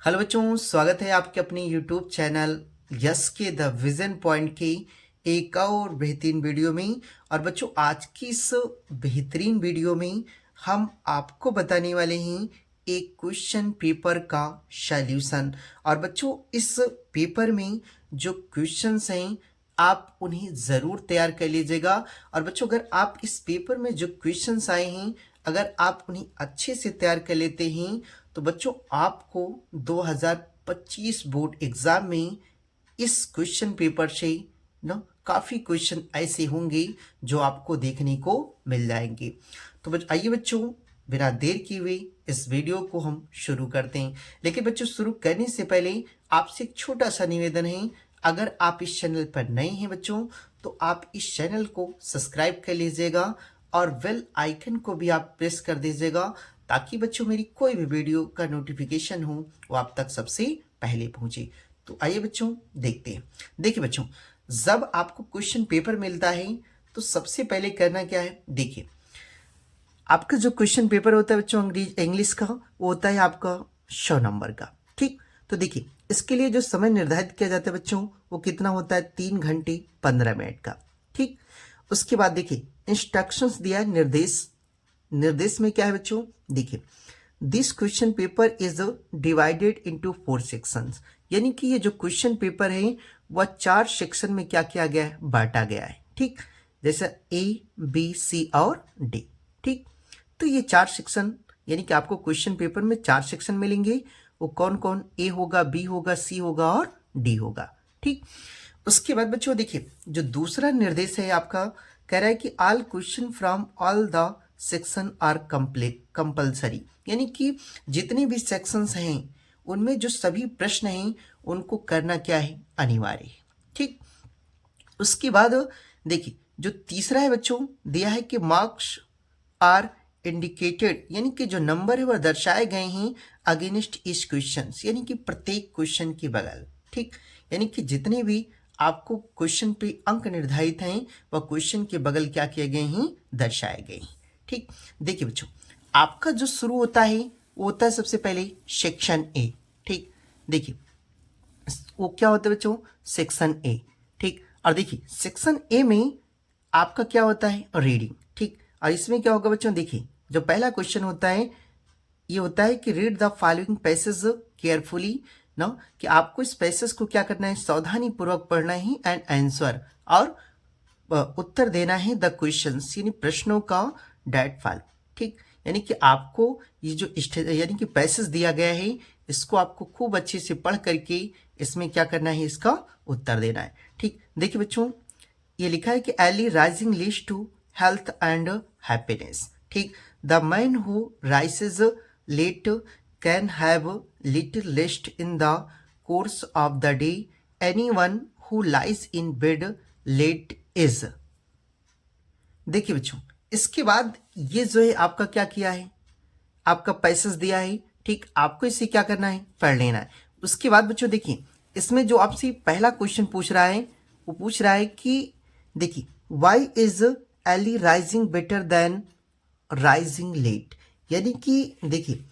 Hello बच्चों, स्वागत है आपके अपने यूट्यूब चैनल यस के द विजन पॉइंट की एक और बेहतरीन वीडियो में। और बच्चों, आज की इस बेहतरीन वीडियो में हम आपको बताने वाले हैं एक क्वेश्चन पेपर का सॉल्यूशन। और बच्चों, इस पेपर में जो क्वेश्चंस हैं आप उन्हें ज़रूर तैयार कर लीजिएगा। और बच्चों, अगर आप इस पेपर में जो क्वेश्चंस आए हैं अगर आप उन्हें अच्छे से तैयार कर लेते हैं तो बच्चों आपको 2025 बोर्ड एग्जाम में इस क्वेश्चन पेपर से ना काफ़ी क्वेश्चन ऐसे होंगे जो आपको देखने को मिल जाएंगे। तो आइए बच्चों, बिना देर किए हुए इस वीडियो को हम शुरू करते हैं। लेकिन बच्चों, शुरू करने से पहले आपसे एक छोटा सा निवेदन है। अगर आप इस चैनल पर नए हैं बच्चों तो आप इस चैनल को सब्सक्राइब कर लीजिएगा और बेल आइकन को भी आप प्रेस कर दीजिएगा ताकि बच्चों मेरी कोई भी वीडियो का नोटिफिकेशन हो वो आप तक सबसे पहले पहुंचे। तो आइए बच्चों देखते हैं। देखिए बच्चों, जब आपको क्वेश्चन पेपर मिलता है तो सबसे पहले करना क्या है। देखिए, आपका जो क्वेश्चन पेपर होता है बच्चों इंग्लिश का वो होता है आपका 100 नंबर का। ठीक, तो देखिए इसके लिए जो समय निर्धारित किया जाता है बच्चों वो कितना होता है, 3 घंटे 15 मिनट का। ठीक, उसके बाद देखिए इंस्ट्रक्शंस दिया है, निर्देश। निर्देश में क्या है बच्चों, देखिए this question paper is divided into 4 sections. यानी कि ये जो क्वेश्चन पेपर है वह 4 सेक्शन में क्या किया गया है, बांटा गया है। ठीक, जैसे ए बी सी और डी। ठीक, तो ये 4 सेक्शन यानी कि आपको क्वेश्चन पेपर में 4 सेक्शन मिलेंगे। वो कौन कौन, ए होगा, बी होगा, सी होगा और डी होगा। ठीक, उसके बाद बच्चों देखिए जो दूसरा निर्देश है आपका कह रहा है कि all question from all the section are compulsory. यानी कि जितने भी सेक्शंस हैं उनमें जो सभी प्रश्न हैं उनको करना क्या है, अनिवार्य है। ठीक, उसके बाद देखिए जो तीसरा है बच्चों दिया है कि मार्क्स आर इंडिकेटेड, यानी कि जो नंबर है वह दर्शाए गए हैं अगेंस्ट इस क्वेश्चन, यानी कि प्रत्येक क्वेश्चन के बगल। ठीक, यानी कि जितने भी आपको क्वेश्चन पे अंक निर्धारित हैं वह क्वेश्चन के बगल क्या किए गए हैं, दर्शाए गए हैं। ठीक, देखिए बच्चों आपका जो शुरू होता है वो होता है सबसे पहले सेक्शन ए। ठीक, देखिए वो क्या होता है बच्चों, सेक्शन ए। ठीक, और देखिए सेक्शन ए में आपका क्या होता है, रीडिंग। ठीक, और इसमें क्या होगा बच्चों, देखिए जो पहला क्वेश्चन होता है ये होता है कि read the following passage carefully ना, कि आपको इस पैसेज को क्या करना है, सावधानी पूर्वक पढ़ना है एंड आंसर, और उत्तर देना है द क्वेश्चंस, यानी प्रश्नों का डायरेक्ट फॉलो। ठीक, यानी कि आपको ये जो यानी कि पैसेज दिया गया है इसको आपको खूब अच्छे से पढ़ करके इसमें क्या करना है, इसका उत्तर देना है। ठीक, देखिए बच्चों ये लिखा है कि early rising leads to health and happiness. ठीक, the man who rises late can have little rest in the course of the day, anyone who lies in bed late is. देखिए बच्चों इसके बाद ये जो है आपका क्या किया है, आपका पैसेज दिया है। ठीक, आपको इसे क्या करना है, पढ़ लेना है। उसके बाद बच्चों देखिए इसमें जो आपसे पहला क्वेश्चन पूछ रहा है वो पूछ रहा है कि देखिए why is early rising better than rising late. यानी कि देखिए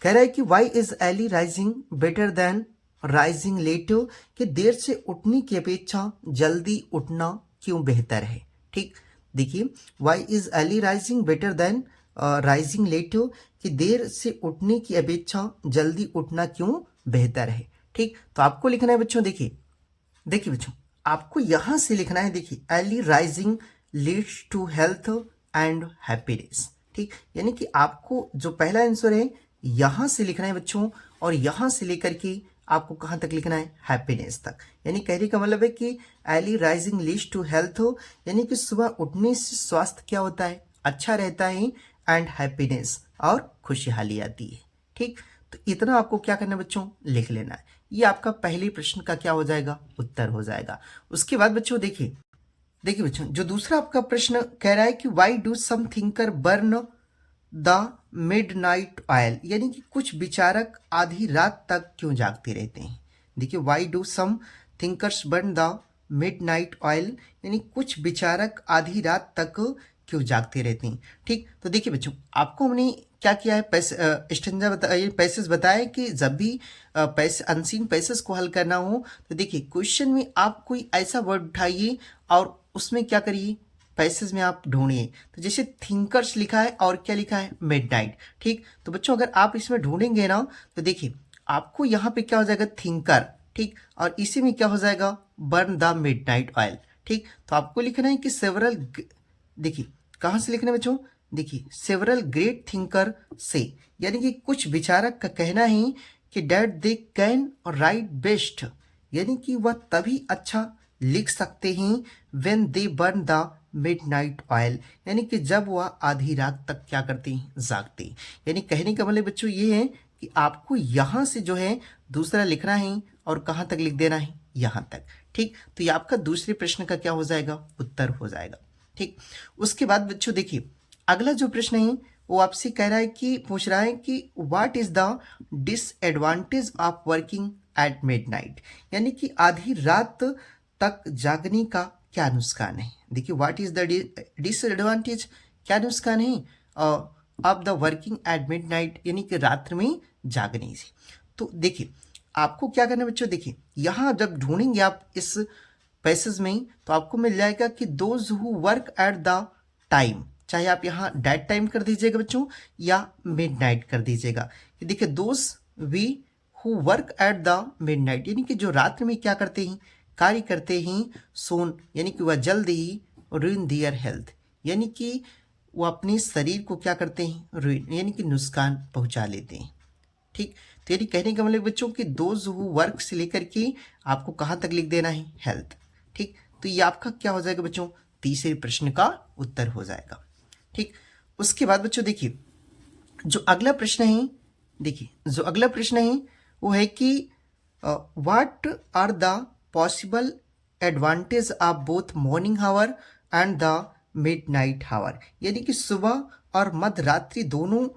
कह रहा है कि why is early rising better than rising late, कि देर से उठने की अपेक्षा जल्दी उठना क्यों बेहतर है। ठीक, देखिए why is early rising better than rising late, कि देर से उठने की अपेक्षा जल्दी उठना क्यों बेहतर है। ठीक, तो आपको लिखना है बच्चों, देखिए देखिए बच्चों आपको यहां से लिखना है, देखिए early rising leads to health and happiness. ठीक, यानी कि आपको जो पहला आंसर है यहां से लिखना है बच्चों, और यहां से लेकर के आपको कहां तक लिखना है, हैप्पीनेस तक। यानी कहने का मतलब है कि early rising leads to health, यानी कि सुबह उठने से स्वास्थ्य क्या होता है, अच्छा रहता है, एंड हैप्पीनेस और खुशहाली आती है। ठीक, तो इतना आपको क्या करना है बच्चों, लिख लेना है। ये आपका पहले प्रश्न का क्या हो जाएगा, उत्तर हो जाएगा। उसके बाद बच्चों देखिए देखिए बच्चों जो दूसरा आपका प्रश्न कह रहा है कि why do some thinker burn the midnight oil, यानी कि कुछ विचारक आधी रात तक क्यों जागते रहते हैं। देखिए why do some thinkers burn the midnight oil, यानी कुछ विचारक आधी रात तक क्यों जागते रहते हैं। ठीक, तो देखिए बच्चों आपको हमने क्या किया है, पैसे स्टेंजा बताइए, पैसेज बताए कि जब भी पैसे अनसीन पैसेज को हल करना हो तो देखिए क्वेश्चन में आप कोई ऐसा वर्ड उठाइए और उसमें क्या करिए, पैसेज में आप ढूंढिए। तो जैसे थिंकर्स लिखा है और क्या लिखा है, मिडनाइट। ठीक, तो बच्चों अगर आप इसमें ढूंढेंगे ना तो देखिए आपको यहाँ पे क्या हो जाएगा, थिंकर। ठीक, और इसी में क्या हो जाएगा, बर्न द मिडनाइट ऑयल। ठीक, तो आपको लिखना है कि सेवरल, देखिए कहाँ से लिखना है बच्चों, देखिए सेवरल ग्रेट थिंकर से, यानी कि कुछ विचारक का कहना है कि that they can write best, यानी कि वह तभी अच्छा लिख सकते हैं when they burn the midnight oil, यानी कि जब वह आधी रात तक क्या करते हैं, जागते हैं। यानी कहने का मतलब बच्चों ये है कि आपको यहाँ से जो है दूसरा लिखना है और कहाँ तक लिख देना है, यहाँ तक। ठीक, तो ये आपका दूसरे प्रश्न का क्या हो जाएगा, उत्तर हो जाएगा। ठीक, उसके बाद बच्चों देखिए अगला जो प्रश्न है वो आपसे कह रहा है कि पूछ रहा है कि what is the disadvantage of working at midnight, यानी कि आधी रात तक जागने का क्या नुकसान है। देखिए व्हाट इज द डिसएडवांटेज, क्या नुकसान है of the working at midnight, यानी कि रात्र में जागने से। तो देखिए आपको क्या करना है बच्चों, देखिए यहाँ जब ढूंढेंगे आप इस पैसेज में तो आपको मिल जाएगा कि those who work at the time, चाहे आप यहाँ डेट टाइम कर दीजिएगा बच्चों या मिडनाइट कर दीजिएगा। कि देखिए those we who work at the midnight, यानी कि जो रात्र में क्या करते हैं, कार्य करते हैं, सोन, यानी कि वह जल्द ही रुइन दियर हेल्थ, यानी कि वो अपने शरीर को क्या करते हैं, रुइन, यानी कि नुकसान पहुंचा लेते हैं। ठीक, तो यानी कहने का मतलब बच्चों कि दोज हु वर्क से लेकर के आपको कहाँ तक लिख देना है, हेल्थ। ठीक, तो ये आपका क्या हो जाएगा बच्चों, तीसरे प्रश्न का उत्तर हो जाएगा। ठीक, उसके बाद बच्चों देखिए जो अगला प्रश्न है, देखिए जो अगला प्रश्न है वो है कि what are the possible advantage of both morning hour and the midnight hour, यानी कि सुबह और मध्य रात्रि दोनों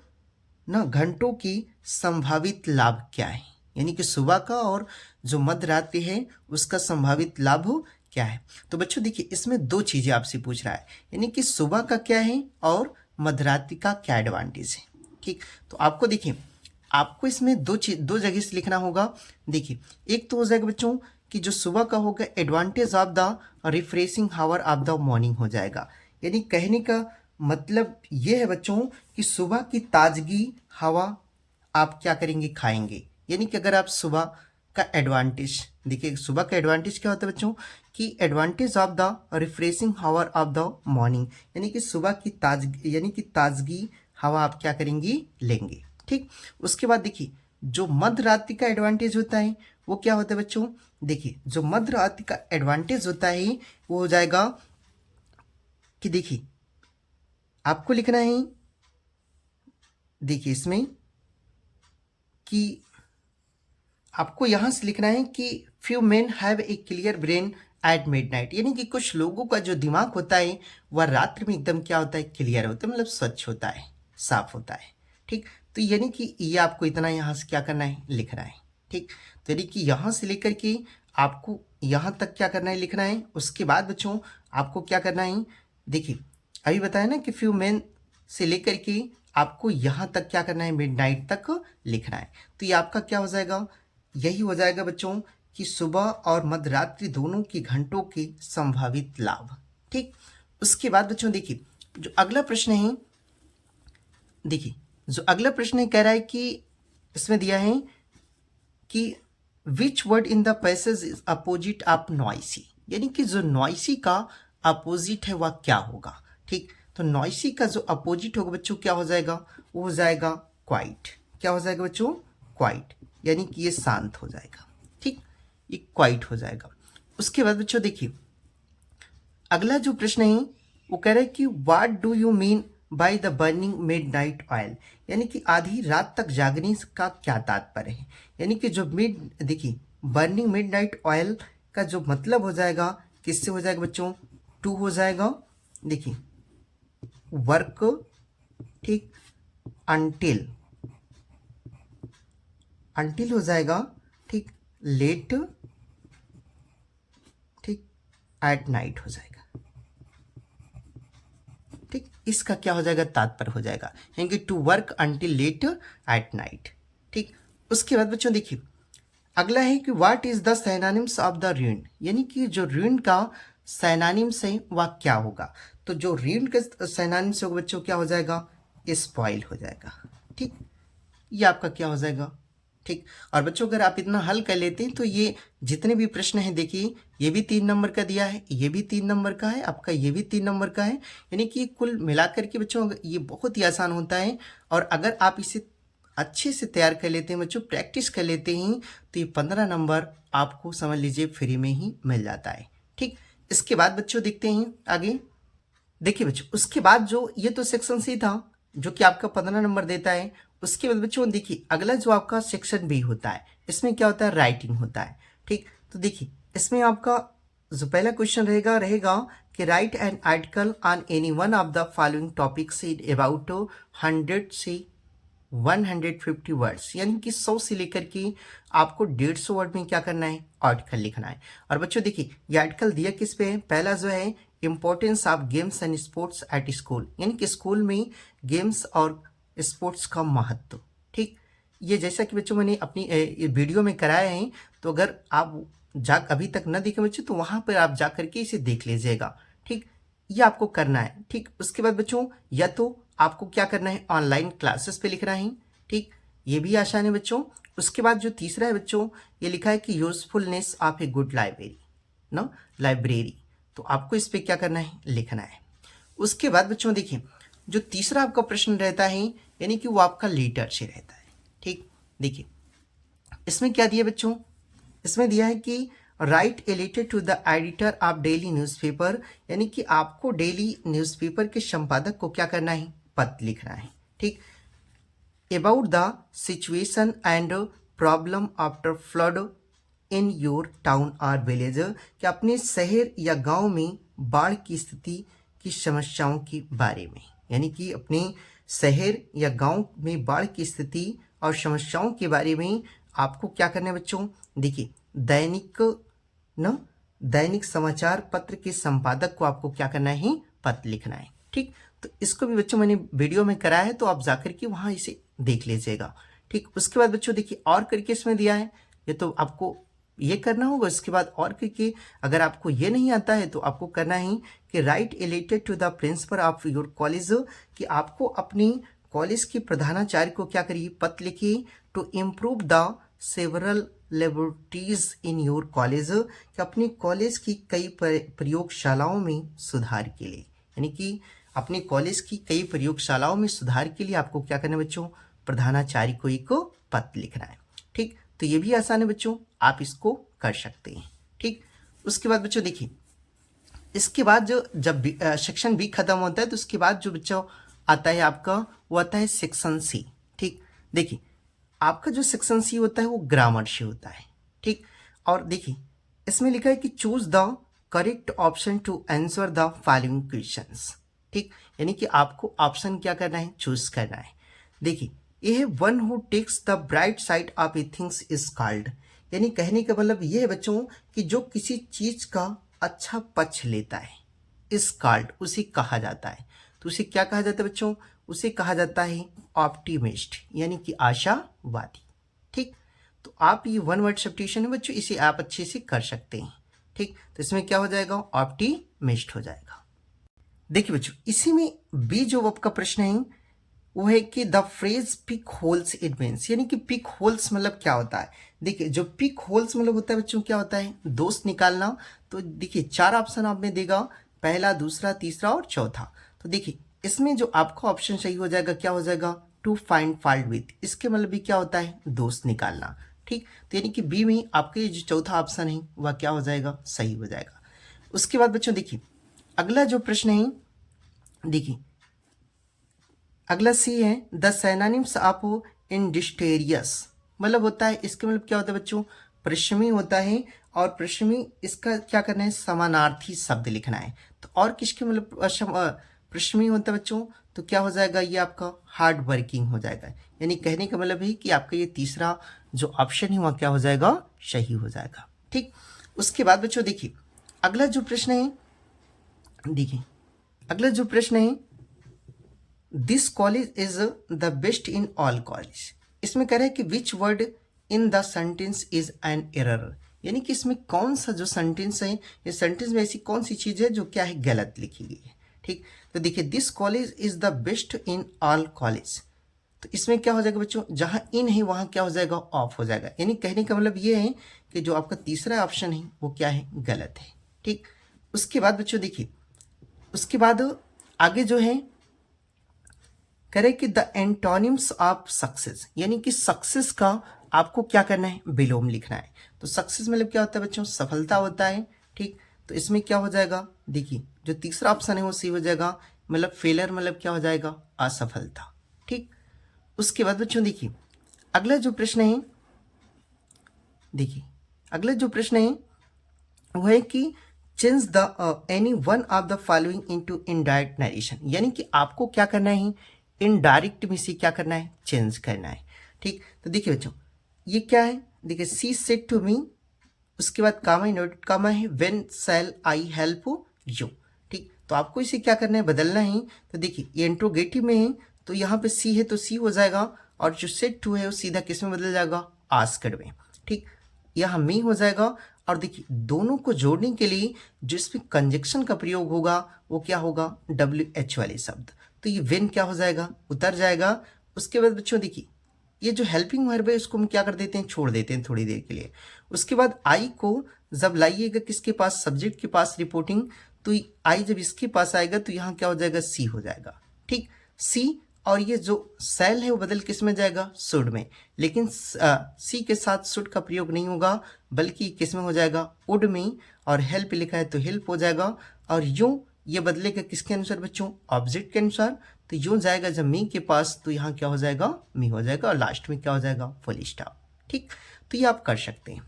ना घंटों की संभावित लाभ क्या है, यानी कि सुबह का और जो मध्य रात्रि है उसका संभावित लाभ क्या है। तो बच्चों देखिए इसमें दो चीजें आपसे पूछ रहा है, यानी कि सुबह का क्या है और मध्य रात्रि का क्या एडवांटेज है। ठीक, तो आपको देखिए आपको इसमें दो जगह से लिखना होगा। देखिए एक तो हो जाएगा बच्चों कि जो सुबह का होगा advantage of the refreshing hour of the morning हो जाएगा, यानी कहने का मतलब ये है बच्चों कि सुबह की ताजगी हवा आप क्या करेंगे, खाएंगे। यानी कि अगर आप सुबह का एडवांटेज देखिए, सुबह का एडवांटेज क्या होता है बच्चों कि advantage of the refreshing hour of the morning, यानी कि सुबह की ताजगी, यानी कि ताजगी हवा आप क्या करेंगी, लेंगे। ठीक, उसके बाद देखिए जो मध्य रात्रि का एडवांटेज होता है वो क्या होता है बच्चों, देखिए जो मध्य रात्रि का एडवांटेज होता है वो हो जाएगा कि देखिए आपको लिखना है, देखिए इसमें कि आपको यहां से लिखना है कि few men have a clear brain at midnight, यानी कि कुछ लोगों का जो दिमाग होता है वह रात्रि में एकदम क्या होता है, क्लियर होता है, मतलब स्वच्छ होता है, साफ होता है। ठीक, तो यानी कि ये आपको इतना यहाँ से क्या करना है, लिखना है। ठीक, तो यानी कि यहाँ से लेकर के आपको यहाँ तक क्या करना है, लिखना है। उसके बाद बच्चों आपको क्या करना है, देखिए अभी बताया ना कि फ्यू मेन से लेकर के आपको यहाँ तक क्या करना है, मिडनाइट तक लिखना है। तो ये आपका क्या हो जाएगा, यही हो जाएगा बच्चों कि सुबह और मध्य रात्रि दोनों की घंटों के संभावित लाभ। ठीक, उसके बाद बच्चों देखिए जो अगला प्रश्न है, देखिए जो अगला प्रश्न है कह रहा है कि इसमें दिया है कि which word in the passage is opposite of noisy, यानी कि जो नॉइसी का अपोजिट है वह क्या होगा। ठीक, तो नॉइसी का जो अपोजिट होगा बच्चों क्या हो जाएगा, वो हो जाएगा क्वाइट। क्या हो जाएगा बच्चों, क्वाइट, यानी कि ये शांत हो जाएगा। ठीक, ये क्वाइट हो जाएगा। उसके बाद बच्चों देखिए अगला जो प्रश्न है वो कह रहा है कि what do you mean by the burning midnight oil, यानी कि आधी रात तक जागने का क्या तात्पर्य है। यानी कि जो देखिए बर्निंग मिडनाइट ऑयल का जो मतलब हो जाएगा किससे हो जाएगा बच्चों, टू हो जाएगा। देखिए वर्क, ठीक, अंटिल हो जाएगा, ठीक, लेट, ठीक, एट नाइट हो जाएगा। ठीक, इसका क्या हो जाएगा, तात्पर्य हो जाएगा, यानी कि to work until late at night. ठीक, उसके बाद बच्चों देखिए अगला है कि what is the synonyms of the ऋण, यानी कि जो ऋण का सिनोनिम्स है वह क्या होगा। तो जो ऋण का सिनोनिम्स होगा बच्चों क्या हो जाएगा, स्पॉइल हो जाएगा। ठीक, ये आपका क्या हो जाएगा। ठीक, और बच्चों अगर आप इतना हल कर लेते हैं तो ये जितने भी प्रश्न हैं देखिए, ये भी 3 नंबर का दिया है, ये भी 3 नंबर का है, आपका ये भी 3 नंबर का है, यानी कि कुल मिलाकर के बच्चों ये बहुत ही आसान होता है। और अगर आप इसे अच्छे से तैयार कर लेते हैं बच्चों, प्रैक्टिस कर लेते हैं, तो ये 15 नंबर आपको समझ लीजिए फ्री में ही मिल जाता है। ठीक, इसके बाद बच्चों देखते हैं आगे। देखिए बच्चों उसके बाद जो ये तो सेक्शन सी था जो कि आपका 15 नंबर देता है। उसके बाद बच्चों देखिए अगला जो आपका सेक्शन बी होता है, इसमें क्या होता है, राइटिंग होता है। ठीक, तो देखिए इसमें आपका जो पहला क्वेश्चन रहेगा कि right an article on any one of the following topics in about 100 से 150 वर्ड्स, यानी कि 100 से लेकर के आपको 150 वर्ड में क्या करना है, आर्टिकल लिखना है। और बच्चों देखिए ये आर्टिकल दिया किस पे है, पहला जो है importance of games and sports at school, यानी कि स्कूल में गेम्स और स्पोर्ट्स का महत्व। ठीक, ये जैसा कि बच्चों मैंने अपनी वीडियो में कराया है, तो अगर आप अभी तक न देखे बच्चों तो वहाँ पर आप जा करके इसे देख लीजिएगा। ठीक, ये आपको करना है। ठीक, उसके बाद बच्चों या तो आपको क्या करना है, ऑनलाइन क्लासेस पे लिखना है। ठीक, ये भी आसान है बच्चों। उसके बाद जो तीसरा है बच्चों, ये लिखा है कि usefulness of a good library, ना लाइब्रेरी, तो आपको इस पे क्या करना है, लिखना है। उसके बाद बच्चों देखिए जो तीसरा आपका प्रश्न रहता है, यानी कि वो आपका लीटर से रहता है। ठीक, देखिए इसमें क्या दिया बच्चों, इसमें दिया है कि write a letter to the editor of daily newspaper, यानी कि आपको डेली न्यूज़पेपर के संपादक को क्या करना है, पत्र लिखना है। ठीक, about the situation and problem after flood in your town और विलेज, कि अपने शहर या गांव में बाढ़ की स्थिति की समस्याओं के बारे में, यानी कि अपने शहर या गांव में बाढ़ की स्थिति और समस्याओं के बारे में आपको क्या करना है बच्चों। देखिए दैनिक समाचार पत्र के संपादक को आपको क्या करना है, पत्र लिखना है। ठीक, तो इसको भी बच्चों मैंने वीडियो में कराया है, तो आप जाकर के वहाँ इसे देख लीजिएगा। ठीक, उसके बाद बच्चों देखिए और करके इसमें दिया है, ये तो आपको ये करना होगा। इसके बाद और करके अगर आपको ये नहीं आता है तो आपको करना है कि write a letter to the principal of your college, कि आपको अपनी कॉलेज के प्रधानाचार्य को क्या करिए, पत्र लिखिए to improve the several laboratories in your college, कि अपनी कॉलेज की कई प्रयोगशालाओं में सुधार के लिए, यानी कि अपने कॉलेज की कई प्रयोगशालाओं में सुधार के लिए आपको क्या करना है बच्चों, प्रधानाचार्य को एक पत्र लिखना है। ठीक, तो ये भी आसान है बच्चों, आप इसको कर सकते हैं। ठीक, उसके बाद बच्चों देखिए इसके बाद जो जब सेक्शन बी खत्म होता है तो उसके बाद जो बच्चों आता है आपका, वो आता है सेक्शन सी। ठीक, देखिए आपका जो सेक्शन सी होता है वो ग्रामर से होता है। ठीक, और देखिए इसमें लिखा है कि choose the correct option to answer the following questions. ठीक, यानी कि आपको ऑप्शन क्या करना है, चूज करना है। देखिए ये one who takes the bright side of a things is called, यानी कहने का मतलब ये है बच्चों कि जो किसी चीज का अच्छा पक्ष लेता है, इज कॉल्ड, उसे कहा जाता है। तो उसे क्या कहा जाता है बच्चों, उसे कहा जाता है ऑप्टिमिस्ट, यानी कि आशावादी। ठीक, तो आप ये वन वर्ड सब्स्टिट्यूशन है बच्चों, इसे आप अच्छे से कर सकते हैं। ठीक, तो इसमें क्या हो जाएगा, ऑप्टिमिस्ट हो जाएगा। देखिए बच्चों इसी में बी जो आपका प्रश्न है वो है कि the phrase pick holes it means, यानी कि पिक होल्स मतलब क्या होता है। देखिए जो पिक होल्स मतलब होता है बच्चों क्या होता है, दोस्त निकालना। तो देखिए 4 ऑप्शन आप में देगा, पहला, दूसरा, तीसरा और चौथा। तो देखिए इसमें जो आपका ऑप्शन सही हो जाएगा क्या हो जाएगा, टू फाइंड फॉल्ट विथ, इसके मतलब भी क्या होता है, दोस्त निकालना। ठीक, तो यानी कि बी में आपका जो चौथा ऑप्शन है वह क्या हो जाएगा, सही हो जाएगा। उसके बाद बच्चों देखिए अगला जो प्रश्न है, देखिए अगला सी है द सिनोनिम्स ऑफ इंडस्ट्रियस, मतलब होता है, इसके मतलब क्या होता है बच्चों, परिश्रमी होता है। और परिश्रमी इसका क्या करना है, समानार्थी शब्द लिखना है। तो और किसके मतलब परिश्रमी होता है बच्चों, तो क्या हो जाएगा, ये आपका हार्ड वर्किंग हो जाएगा। यानी कहने का मतलब है कि आपका ये तीसरा जो ऑप्शन है वह क्या हो जाएगा, सही हो जाएगा। ठीक, उसके बाद बच्चों देखिए अगला जो प्रश्न है, देखिए अगला जो प्रश्न है this college is the best in all college. इसमें कह रहा है कि which word in the sentence is an error, यानी कि इसमें कौन सा जो सेंटेंस है, ये सेंटेंस में ऐसी कौन सी चीज़ है जो क्या है, गलत लिखी गई है। ठीक, तो देखिए this college is the best in all college, तो इसमें क्या हो जाएगा बच्चों, जहाँ इन है वहाँ क्या हो जाएगा, ऑफ हो जाएगा। यानी कहने का मतलब ये है कि जो आपका तीसरा ऑप्शन है वो क्या है, गलत है। ठीक, उसके बाद बच्चों देखिए, उसके बाद आगे जो है करें कि द एंटोनिम्स ऑफ सक्सेस, यानी कि सक्सेस का आपको क्या करना है, विलोम लिखना है। तो सक्सेस मतलब क्या होता है बच्चों, सफलता होता है। ठीक, तो इसमें क्या हो जाएगा, देखिए जो तीसरा ऑप्शन है वो सी हो जाएगा, मतलब फेलर मतलब क्या हो जाएगा, असफलता। ठीक, उसके बाद बच्चों देखिए अगला जो प्रश्न है, देखिए अगला जो प्रश्न है वो है कि change the any one of the following into indirect narration, यानी कि आपको क्या करना है, इनडायरेक्ट में से क्या करना है, चेंज करना है। ठीक, तो देखिए बच्चों ये क्या है, देखिए सी सेड टू मी, उसके बाद कामा इनवर्टेड कामा है, when shall I help you. ठीक, तो आपको इसे क्या करना है, बदलना है। तो देखिए ये इंट्रोगेटिव में है तो यहाँ पे सी है तो सी हो जाएगा, और जो सेड टू है वो सीधा किस में बदल जाएगा, आस्क्ड में। ठीक, यहाँ मी हो जाएगा, और देखिए दोनों को जोड़ने के लिए जिसमें कंजक्शन का प्रयोग होगा वो क्या होगा, WH वाले शब्द। तो ये वेन क्या हो जाएगा, उतर जाएगा। उसके बाद बच्चों देखिए ये जो हेल्पिंग वर्ब है उसको हम क्या कर देते हैं, छोड़ देते हैं थोड़ी देर के लिए। उसके बाद आई को जब लाइएगा किसके पास, सब्जेक्ट के पास रिपोर्टिंग, तो आई जब इसके पास आएगा तो यहाँ क्या हो जाएगा, सी हो जाएगा। ठीक, सी, और ये जो सेल है वो बदल किस में जाएगा, शुड में। लेकिन सी के साथ शुड का प्रयोग नहीं होगा, बल्कि किस में हो जाएगा, वुड में। और हेल्प लिखा है तो हेल्प हो जाएगा। और यूं ये बदलेगा किसके अनुसार बच्चों, ऑब्जेक्ट के अनुसार। तो यूं जाएगा जब मी के पास तो यहाँ क्या हो जाएगा, मी हो जाएगा, और लास्ट में क्या हो जाएगा, फुल स्टॉप। ठीक, तो ये आप कर सकते हैं।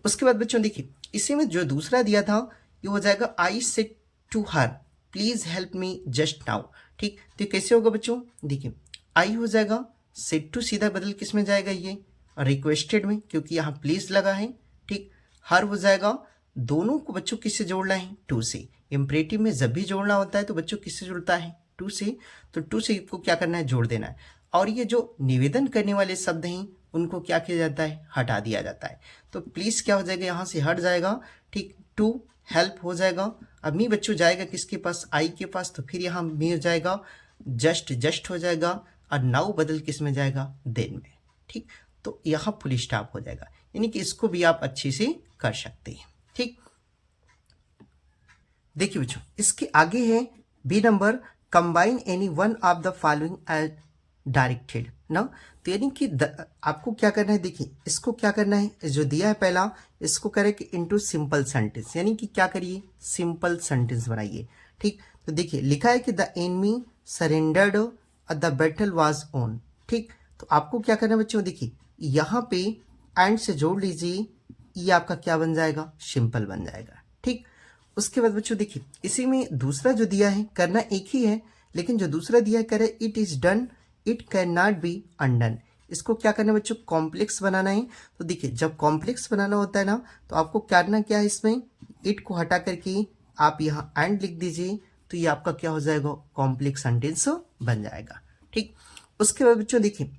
उसके बाद बच्चों देखिए इसी में जो दूसरा दिया था ये हो जाएगा, I said to her please help me just now. ठीक, तो ये कैसे होगा बच्चों, देखिए आई हो जाएगा, सेड टू सीधा बदल किस में जाएगा, ये रिक्वेस्टेड में, क्योंकि यहाँ प्लीज लगा है। ठीक, हर हो जाएगा, दोनों को बच्चों किससे जोड़ना है, टू से। इम्परेटिव में जब भी जोड़ना होता है तो बच्चों किससे जुड़ता है, टू से। तो टू से को क्या करना है, जोड़ देना है। और ये जो निवेदन करने वाले शब्द हैं उनको क्या किया जाता है, हटा दिया जाता है। तो प्लीज क्या हो जाएगा, यहाँ से हट जाएगा। ठीक, टू हेल्प हो जाएगा। अब मी बच्चों जाएगा किसके पास, आई के पास, तो फिर यहाँ मी हो जाएगा, जस्ट जस्ट हो जाएगा, और नाउ बदल किस में जाएगा, देन में। ठीक, तो यहाँ फुल स्टॉप हो जाएगा। यानी कि इसको भी आप अच्छे से कर सकते हैं। ठीक, देखिए बच्चों इसके आगे है B number, combine any one of the following as directed ना। तो यानी कि आपको क्या करना है, देखिए इसको क्या करना है, जो दिया है पहला इसको करें कि इनटू सिंपल सेंटेंस, यानी कि क्या करिए, सिंपल सेंटेंस बनाइए। ठीक, तो देखिए लिखा है कि the enemy surrendered the battle was on. ठीक, तो आपको क्या करना है बच्चों, देखिए यहाँ पे एंड से जोड़ लीजिए, ये आपका क्या बन जाएगा, सिंपल बन जाएगा। ठीक, उसके बाद बच्चों देखिए इसी में दूसरा जो दिया है करना एक ही है, लेकिन जो दूसरा दिया है करे it is done it can not be undone. इसको क्या करना है बच्चों, कॉम्प्लेक्स बनाना है। तो देखिए जब कॉम्प्लेक्स बनाना होता है ना तो आपको करना क्या है, इसमें इट को हटा करके आप यहाँ एंड लिख दीजिए, तो ये आपका क्या हो जाएगा, कॉम्प्लेक्स सेंटेंस बन जाएगा। ठीक, उसके बाद बच्चों देखिए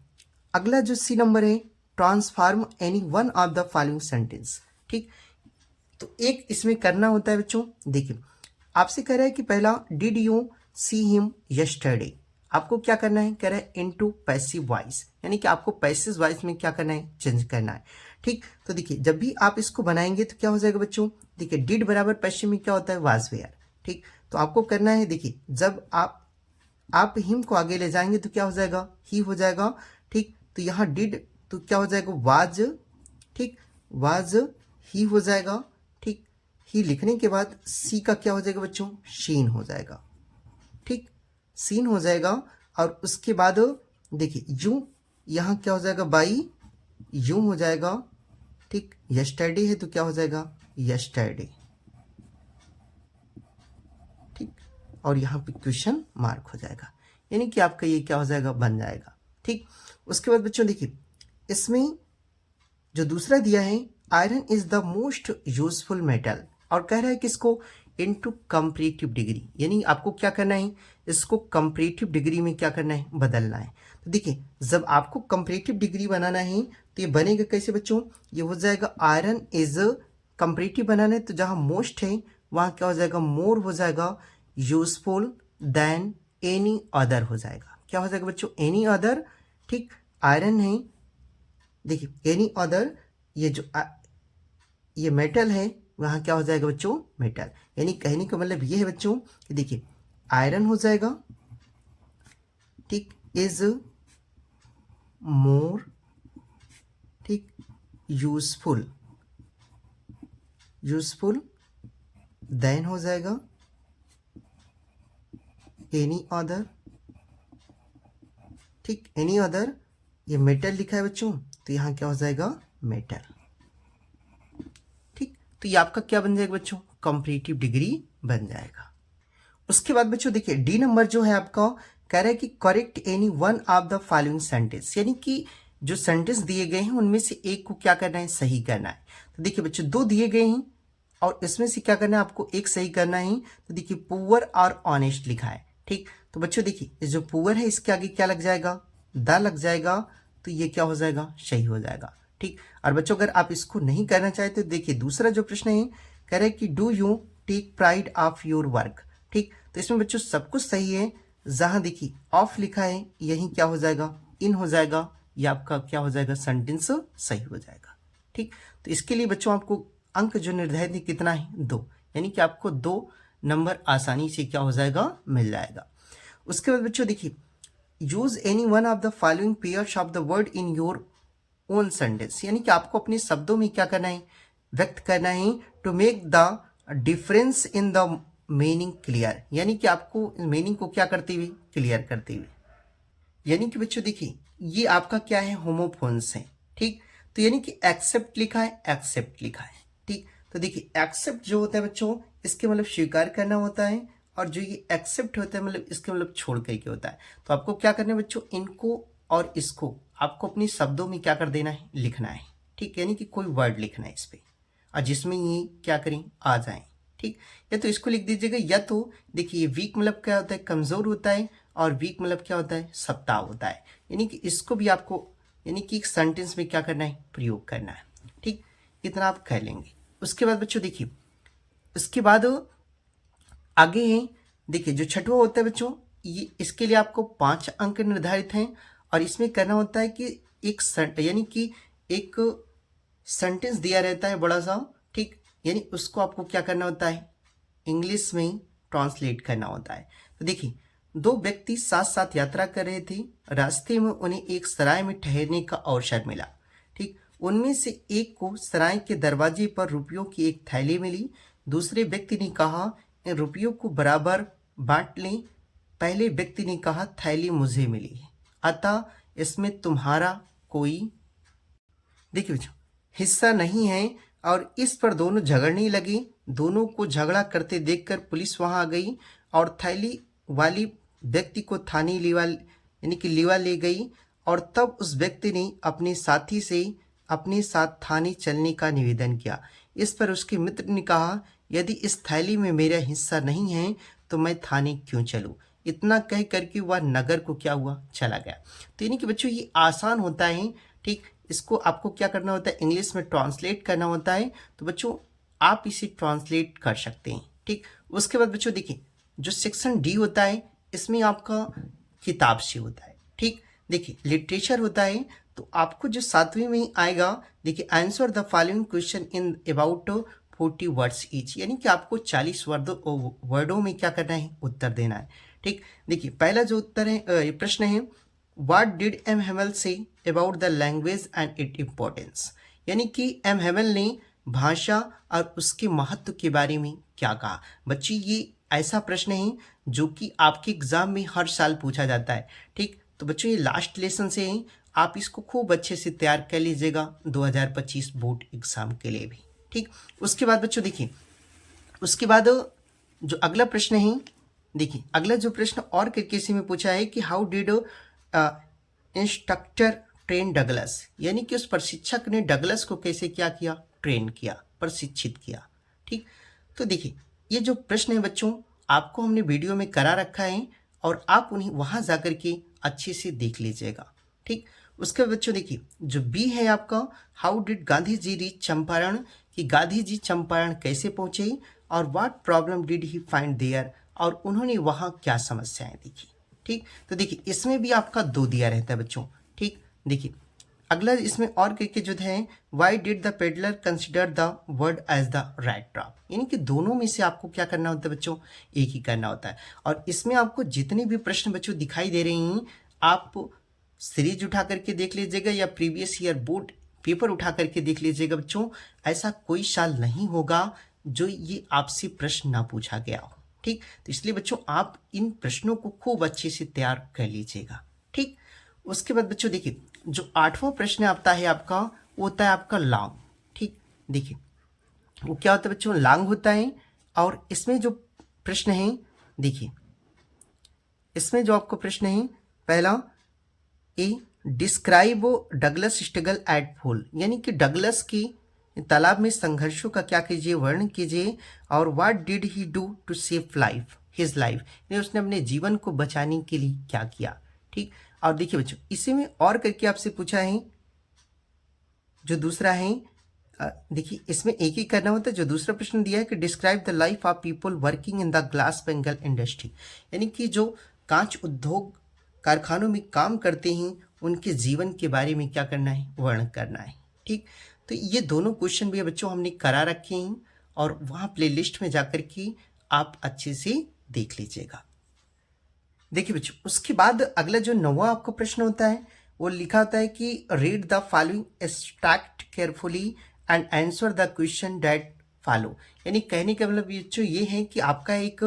अगला जो सी नंबर है, transform any one of the following sentence. ठीक, तो एक इसमें करना होता है बच्चों, देखिए आपसे कह रहा है कि पहला did you see him yesterday, आपको क्या करना है, कह रहा है इनटू पैसिव वॉइस, यानी कि आपको पैसिव वॉइस में क्या करना है, चेंज करना है। ठीक, तो देखिए जब भी आप इसको बनाएंगे तो क्या हो जाएगा बच्चों, देखिए डिड बराबर पैसिव में क्या होता है, वाज वेयर। ठीक, तो आपको करना है, देखिए जब आप हिम को आगे ले जाएंगे तो क्या हो जाएगा, ही हो जाएगा। ठीक, तो यहाँ डिड तो क्या हो जाएगा, वाज। ठीक, वाज ही हो जाएगा। ठीक, ही लिखने के बाद सी का क्या हो जाएगा बच्चों, शीन हो जाएगा। ठीक, सीन हो जाएगा, और उसके बाद देखिए यूं यहाँ क्या हो जाएगा, बाई यूं हो जाएगा। ठीक, यस्टरडे है तो क्या हो जाएगा, यस्टरडे। ठीक, और यहाँ पे क्वेश्चन मार्क हो जाएगा, यानी कि आपका ये क्या हो जाएगा, बन जाएगा। ठीक, उसके बाद बच्चों देखिए इसमें जो दूसरा दिया है, iron is the most useful metal, और कह रहा है कि इसको इनटू कंपैरेटिव डिग्री, यानी आपको क्या करना है, इसको कंपैरेटिव डिग्री में क्या करना है, बदलना है। तो देखिए जब आपको कंपैरेटिव डिग्री बनाना है तो ये बनेगा कैसे बच्चों, ये हो जाएगा आयरन इज कंपैरेटिव बनाना है तो जहाँ मोस्ट है वहाँ क्या हो जाएगा, मोर हो जाएगा, यूजफुल देन एनी अदर हो जाएगा। क्या हो जाएगा बच्चों, एनी अदर। ठीक, आयरन है, देखिए एनी अदर, ये जो ये मेटल है वहाँ क्या हो जाएगा बच्चों, मेटल। यानी कहने का मतलब ये है बच्चों कि देखिए आयरन हो जाएगा, ठीक, इज मोर, ठीक, यूजफुल देन हो जाएगा एनी अदर। ठीक, एनी अदर, ये मेटल लिखा है बच्चों तो यहाँ क्या हो जाएगा, मेटल। ठीक, तो ये आपका क्या बन जाएगा बच्चों, कंपैरेटिव डिग्री बन जाएगा। उसके बाद बच्चों देखिए डी नंबर जो है आपका कह रहा है कि correct any one of the following sentence, यानी कि जो सेंटेंस दिए गए हैं उनमें से एक को क्या करना है, सही करना है। तो देखिए बच्चों दो दिए गए हैं और इसमें से क्या करना है, आपको एक सही करना है। तो देखिए पुअर और ऑनेस्ट लिखा है। ठीक, तो बच्चों देखिए जो पुअर है इसके आगे क्या लग जाएगा, द लग जाएगा, तो ये क्या हो जाएगा, सही हो जाएगा। ठीक, और बच्चों अगर आप इसको नहीं करना चाहते तो देखिए दूसरा जो प्रश्न है कह रहे हैं कि do you take pride of your work. ठीक, तो इसमें बच्चों सब कुछ सही है, जहां देखिए ऑफ लिखा है यही क्या हो जाएगा, इन हो जाएगा, ये आपका क्या हो जाएगा, सेंटेंस सही हो जाएगा। ठीक, तो इसके लिए बच्चों आपको अंक जो निर्धारित है कितना है, 2, यानी कि आपको 2 नंबर आसानी से क्या हो जाएगा, मिल जाएगा। उसके बाद बच्चों देखिए use any one of the following pairs of the word in your own sentence, यानी कि आपको अपने शब्दों में क्या करना है, व्यक्त करना है to make the difference in the meaning clear, यानी कि आपको मीनिंग को क्या करते हुए, क्लियर करते हुए। यानी कि बच्चों देखिए ये आपका क्या है, होमोफोन्स है। ठीक, तो यानी कि एक्सेप्ट लिखा है, एक्सेप्ट लिखा है। ठीक, तो देखिए एक्सेप्ट जो होता है बच्चों इसके मतलब स्वीकार करना होता है, और जो ये एक्सेप्ट होता है मतलब इसके मतलब छोड़ करके होता है। तो आपको क्या करना है बच्चों, इनको और इसको आपको अपने शब्दों में क्या कर देना है, लिखना है। ठीक, यानी कि कोई वर्ड लिखना है इस पर, और जिसमें ये क्या करें, आ जाए। ठीक, या तो इसको लिख दीजिएगा, या तो देखिए वीक मतलब क्या होता है, कमज़ोर होता है, और वीक मतलब क्या होता है, सप्ताह होता है। यानी कि इसको भी आपको यानी कि एक सेंटेंस में क्या करना है, प्रयोग करना है। ठीक, इतना आप कह लेंगे। उसके बाद बच्चों देखिए इसके बाद आगे है, देखिए जो छठवा होता है बच्चों, ये इसके लिए आपको 5 अंक निर्धारित हैं, और इसमें करना होता है कि यानी कि एक सेंटेंस दिया रहता है बड़ा सा। ठीक, यानी उसको आपको क्या करना होता है, इंग्लिश में ट्रांसलेट करना होता है। तो देखिए 2 व्यक्ति साथ साथ यात्रा कर रहे थे, रास्ते में उन्हें एक सराय में ठहरने का अवसर मिला। ठीक, उनमें से एक को सराय के दरवाजे पर रुपयों की एक थैली मिली। दूसरे व्यक्ति ने कहा इन रुपयों को बराबर बांट लें। पहले व्यक्ति ने कहा थैली मुझे मिली है, अतः इसमें तुम्हारा कोई, देखिए बच्चों, हिस्सा नहीं है। और इस पर दोनों झगड़ने लगे। दोनों को झगड़ा करते देखकर पुलिस वहां आ गई और थैली वाली व्यक्ति को थाने यानी कि लीवा ले गई। और तब उस व्यक्ति ने अपने साथी से अपने साथ थाने चलने का निवेदन किया। इस पर उसके मित्र ने कहा यदि इस थैली में मेरा हिस्सा नहीं है तो मैं थाने क्यों चलूं। इतना कह करके वह नगर को क्या हुआ, चला गया। तो यानी कि बच्चों ये आसान होता है। ठीक, इसको आपको क्या करना होता है, इंग्लिश में ट्रांसलेट करना होता है। तो बच्चों आप इसे ट्रांसलेट कर सकते हैं। ठीक, उसके बाद बच्चों देखिए जो सेक्शन डी होता है इसमें आपका किताब से होता है। ठीक, देखिए लिटरेचर होता है, तो आपको जो 7वीं में आएगा, देखिए answer the following question in about 40 words each, यानी कि आपको 40 वर्डों में क्या करना है, उत्तर देना है। ठीक, देखिए पहला जो उत्तर है प्रश्न है what did M Hamel say about the language and it importance, यानी कि एम हेमल ने भाषा और उसके महत्व के बारे में क्या कहा। बच्चे ये ऐसा प्रश्न है जो कि आपके एग्जाम में हर साल पूछा जाता है। ठीक, तो बच्चों ये लास्ट लेसन से है, आप इसको खूब अच्छे से तैयार कर लीजिएगा 2025 बोर्ड एग्जाम के लिए भी। ठीक, उसके बाद बच्चों देखिए उसके बाद जो अगला प्रश्न है, देखिए अगला जो प्रश्न और किसी में पूछा है कि how did instructor train Douglas, यानी कि उस प्रशिक्षक ने डगलस को कैसे क्या किया, ट्रेन किया, प्रशिक्षित किया। ठीक, तो देखिए ये जो प्रश्न है बच्चों आपको हमने वीडियो में करा रखा है और आप उन्हें वहाँ जा कर के अच्छे से देख लीजिएगा। ठीक, उसके बाद बच्चों देखिए जो बी है आपका, how did Gandhi ji reach Champaran, कि गांधी जी चंपारण कैसे पहुंचे और what problem did he find there, और उन्होंने वहाँ क्या समस्याएं देखी। ठीक, तो देखिए इसमें भी आपका 2 दिया रहता है बच्चों। ठीक, देखिए अगला इसमें और करके जो है, why did the pedlar consider the word as the right drop, यानी कि दोनों में से आपको क्या करना होता है बच्चों, एक ही करना होता है। और इसमें आपको जितने भी प्रश्न बच्चों दिखाई दे रहे हैं आप सीरीज उठा करके देख लीजिएगा या प्रीवियस ईयर बोर्ड पेपर उठा करके देख लीजिएगा बच्चों, ऐसा कोई साल नहीं होगा जो ये आपसे प्रश्न ना पूछा गया हो। ठीक, तो इसलिए बच्चों आप इन प्रश्नों को खूब अच्छे से तैयार कर लीजिएगा। ठीक, उसके बाद बच्चों देखिए जो 8वां प्रश्न आता है आपका, वो होता है आपका लॉन्ग। ठीक, देखिए वो क्या होता है बच्चों, लॉन्ग होता है। और इसमें जो प्रश्न है देखिए, इसमें जो आपको प्रश्न है पहला, ए डिस्क्राइब डगलस स्ट्रगल एट पोल, यानी कि डगलस की तालाब में संघर्षों का क्या कीजिए, वर्णन कीजिए। और what did he do to save life his life, यानी उसने अपने जीवन को बचाने के लिए क्या किया। ठीक, और देखिए बच्चों इसी में और करके आपसे पूछा है जो दूसरा है, देखिए इसमें एक ही करना होता है। जो दूसरा प्रश्न दिया है कि describe the life of people working in the glass Bengal industry, यानी कि जो कांच उद्योग कारखानों में काम करते हैं उनके जीवन के बारे में क्या करना है, वर्णन करना है। ठीक, तो ये दोनों क्वेश्चन भी बच्चों हमने करा रखे हैं और वहाँ प्लेलिस्ट में जाकर के आप अच्छे से देख लीजिएगा। देखिए बच्चों उसके बाद अगला जो 9वां आपको प्रश्न होता है वो लिखा होता है कि read the following extract carefully and answer the question that follow, यानी कहने का मतलब बच्चों ये है कि आपका एक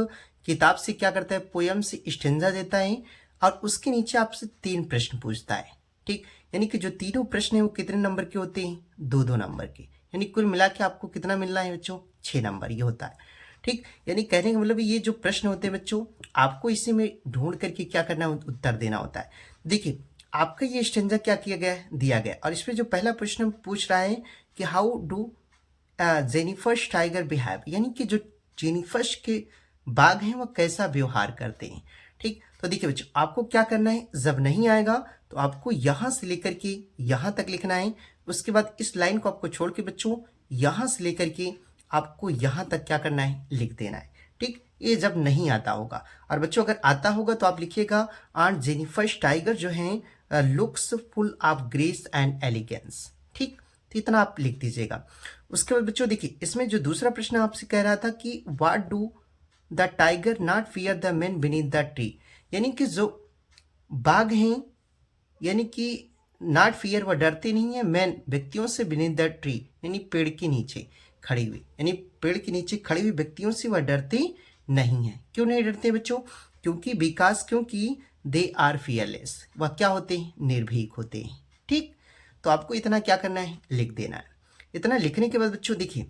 किताब से क्या करता है, पोयम से स्टेंजा देता है और उसके नीचे आपसे 3 प्रश्न पूछता है। ठीक, यानी कि जो तीनों प्रश्न है वो कितने नंबर के होते हैं, 2-2 नंबर के, यानी कुल मिला के आपको कितना मिलना है बच्चों, 6 नंबर ये होता है। ठीक, यानी कहने का मतलब ये जो प्रश्न होते हैं बच्चों आपको इसी में ढूंढ करके क्या करना है, उत्तर देना होता है। देखिए आपका ये स्टेंजा क्या किया गया है, दिया गया, और इसमें जो पहला प्रश्न पूछ रहा है कि how do Jennifer's tiger behave, यानी कि जो जेनिफर्स के बाघ हैं वो कैसा व्यवहार करते हैं। ठीक, तो देखिए बच्चों आपको क्या करना है, जब नहीं आएगा तो आपको यहाँ से लेकर के यहाँ तक लिखना है। उसके बाद इस लाइन को आपको छोड़ के बच्चों यहाँ से लेकर के आपको यहाँ तक क्या करना है, लिख देना है। ठीक, ये जब नहीं आता होगा। और बच्चों अगर आता होगा तो आप लिखिएगा आंट जेनिफर्स टाइगर जो है looks full of grace and elegance. ठीक, तो इतना आप लिख दीजिएगा। उसके बाद बच्चों देखिए इसमें जो दूसरा प्रश्न आपसे कह रहा था कि what do the tiger not fear the man beneath the tree, यानी कि जो बाघ हैं यानी कि नॉट फियर वह डरते नहीं है, मैन व्यक्तियों से, बीनीथ द ट्री यानी पेड़ के नीचे खड़ी हुई, यानी पेड़ के नीचे खड़ी हुई व्यक्तियों से वह डरते नहीं है। क्यों नहीं डरते बच्चों, क्योंकि विकास, क्योंकि दे आर फियरलेस, वह क्या होते हैं, निर्भीक होते हैं। ठीक, तो आपको इतना क्या करना है, लिख देना है। इतना लिखने के बाद बच्चों देखिए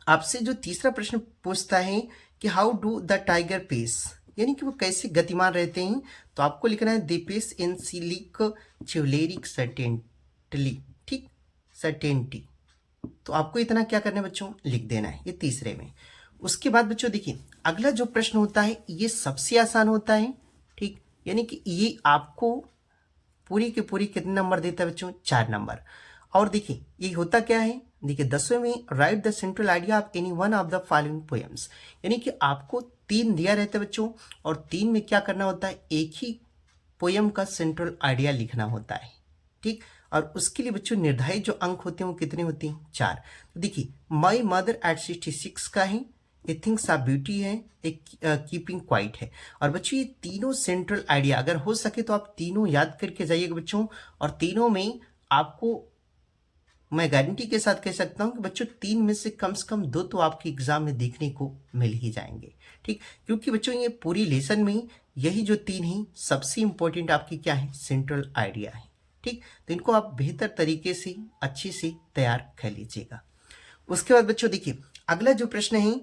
आपसे जो तीसरा प्रश्न पूछता है कि how do the tiger pace, यानी कि वो कैसे गतिमान रहते हैं, तो आपको लिखना है दे पेस इन सिलिक चिवलेरिक सर्टेंटली। ठीक, सर्टेंटी, तो आपको इतना क्या करना है बच्चों, लिख देना है, ये तीसरे में। उसके बाद बच्चों देखिए अगला जो प्रश्न होता है ये सबसे आसान होता है। ठीक, यानी कि ये आपको पूरी के पूरी कितने नंबर देता है बच्चों, 4 नंबर। और देखिए ये होता क्या है, देखिए 10वें में right the central idea of any one of the following poems, यानी कि आपको 3 दिया रहता है बच्चों और 3 में क्या करना होता है, एक ही पोएम का सेंट्रल आइडिया लिखना होता है। ठीक, और उसके लिए बच्चों निर्धारित जो अंक होते हैं वो कितने होते हैं, 4। तो देखिए माई मदर एट 66 का है, ए थिंग्स ऑफ ब्यूटी है, एक कीपिंग क्वाइट है। और बच्चों ये तीनों सेंट्रल आइडिया अगर हो सके तो आप तीनों याद करके जाइएगा बच्चों, और तीनों में आपको मैं गारंटी के साथ कह सकता हूं कि बच्चों 3 में से कम 2 तो आपके एग्जाम में देखने को मिल ही जाएंगे। ठीक, क्योंकि बच्चों ये पूरी लेसन में यही जो 3 हैं सबसे इंपॉर्टेंट आपकी क्या है, सेंट्रल आइडिया है। ठीक, तो इनको आप बेहतर तरीके से अच्छे से तैयार कर लीजिएगा। उसके बाद बच्चों देखिए अगला जो प्रश्न है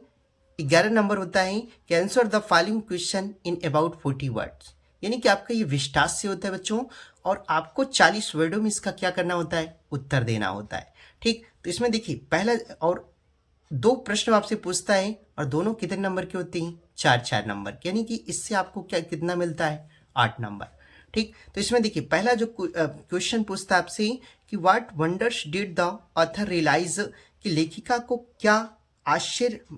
11 नंबर होता है कि answer the following question in about 40 words, यानी कि आपका ये विस्तार से होता है बच्चों और आपको 40 वर्डों में इसका क्या करना होता है, उत्तर देना होता है। ठीक, तो इसमें देखिए पहला और 2 प्रश्न आपसे पूछता है और दोनों कितने नंबर के होते हैं, 4-4 नंबर के, यानी कि इससे आपको क्या कितना मिलता है, 8 नंबर। ठीक, तो इसमें देखिए पहला जो क्वेश्चन पूछता है आपसे कि what wonders did the author realise, कि लेखिका को क्या आश्चर्य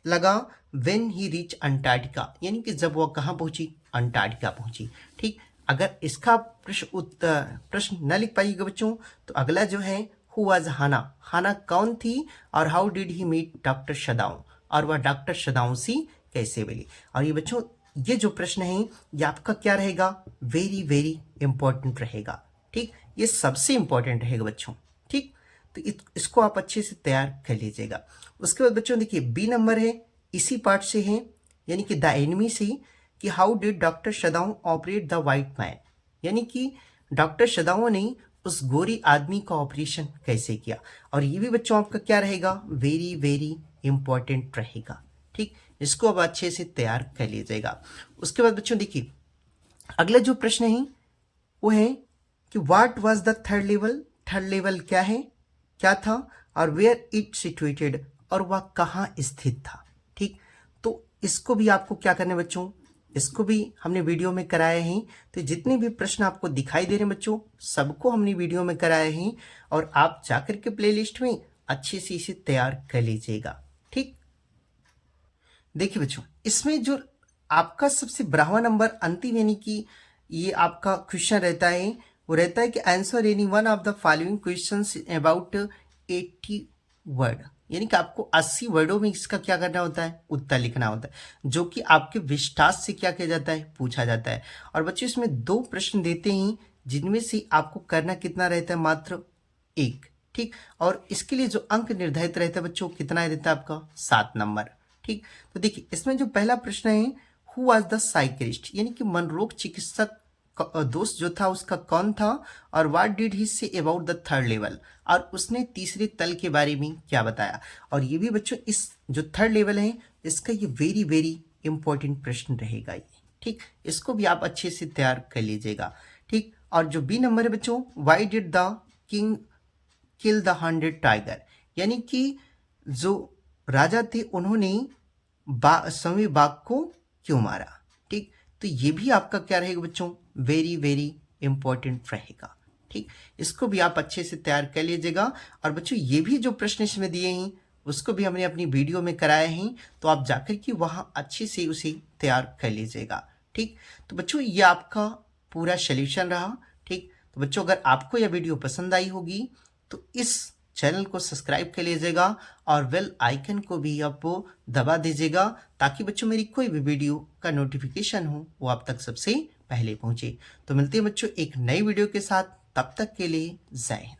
लगा व्हेन ही रीच अंटार्कटिका, यानी कि जब वह कहाँ पहुंची, अंटार्कटिका पहुंची। ठीक, अगर इसका प्रश्न न लिख पाइएगा बच्चों तो अगला जो है हु वाज हाना, हाना कौन थी, और how did he meet doctor Sadao, और वह डॉक्टर शदाऊ से कैसे मिली। और ये बच्चों ये जो प्रश्न है ये आपका क्या रहेगा, वेरी वेरी इंपॉर्टेंट रहेगा। ठीक, ये सबसे इंपॉर्टेंट रहेगा बच्चों। ठीक, तो इसको आप अच्छे से तैयार कर लीजिएगा। उसके बाद बच्चों देखिए बी नंबर है, इसी पार्ट से है, यानी कि द एनिमी से, कि how did doctor Sadao operate the white man, यानी कि डॉक्टर शदाऊ ने उस गोरी आदमी का ऑपरेशन कैसे किया। और ये भी बच्चों आपका क्या रहेगा, वेरी वेरी इंपॉर्टेंट रहेगा। ठीक, इसको अब अच्छे से तैयार कर लीजिएगा। उसके बाद बच्चों देखिए अगला जो प्रश्न है वो है कि what was the third level, third level क्या है, क्या था, और वेयर इट सिचुएटेड, और वह कहाँ स्थित था। ठीक, तो इसको भी आपको क्या करना है बच्चों, इसको भी हमने वीडियो में कराए हैं। तो जितने भी प्रश्न आपको दिखाई दे रहे हैं बच्चों सबको हमने वीडियो में कराए हैं, और आप जाकर के प्लेलिस्ट में अच्छे से इसे तैयार कर लीजिएगा। ठीक, देखिए बच्चों इसमें जो आपका सबसे 12वां नंबर अंतिम, यानी कि ये आपका क्वेश्चन रहता है, वो रहता है कि answer any one of the following questions about 80 word, यानी कि आपको 80 वर्डों में इसका क्या करना होता है, उत्तर लिखना होता है, जो कि आपके विस्तार से क्या किया जाता है, पूछा जाता है। और बच्चों इसमें 2 प्रश्न देते हैं जिनमें से आपको करना कितना रहता है, मात्र 1। ठीक, और इसके लिए जो अंक निर्धारित रहता है बच्चों कितना रहता है आपका, 7 नंबर। ठीक, तो देखिए इसमें जो पहला प्रश्न है हु वाज द साइकियाट्रिस्ट, यानी कि मनोरोग चिकित्सक दोस्त जो था उसका कौन था, और व्हाट डिड ही से अबाउट द थर्ड लेवल, और उसने तीसरे तल के बारे में क्या बताया। और ये भी बच्चों इस जो थर्ड लेवल है इसका ये वेरी वेरी इंपॉर्टेंट प्रश्न रहेगा ये। ठीक, इसको भी आप अच्छे से तैयार कर लीजिएगा। ठीक, और जो बी नंबर है बच्चों, why did the king kill the 100 tiger, यानी कि जो राजा थे उन्होंने समी बाघ को क्यों मारा। ठीक, तो ये भी आपका क्या रहेगा बच्चों, वेरी वेरी इंपॉर्टेंट रहेगा। ठीक, इसको भी आप अच्छे से तैयार कर लीजिएगा। और बच्चों ये भी जो प्रश्न इसमें दिए हैं उसको भी हमने अपनी वीडियो में कराए हैं, तो आप जाकर के वहाँ अच्छे से उसे तैयार कर लीजिएगा। ठीक, तो बच्चों ये आपका पूरा सॉल्यूशन रहा। ठीक, तो बच्चों अगर आपको यह वीडियो पसंद आई होगी तो इस चैनल को सब्सक्राइब कर लीजिएगा और बेल आइकन को भी आप दबा दीजिएगा, ताकि बच्चों मेरी कोई भी वीडियो का नोटिफिकेशन हो वो आप तक सबसे पहले पहुंचे। तो मिलते हैं बच्चों एक नई वीडियो के साथ, तब तक के लिए जय हिंद।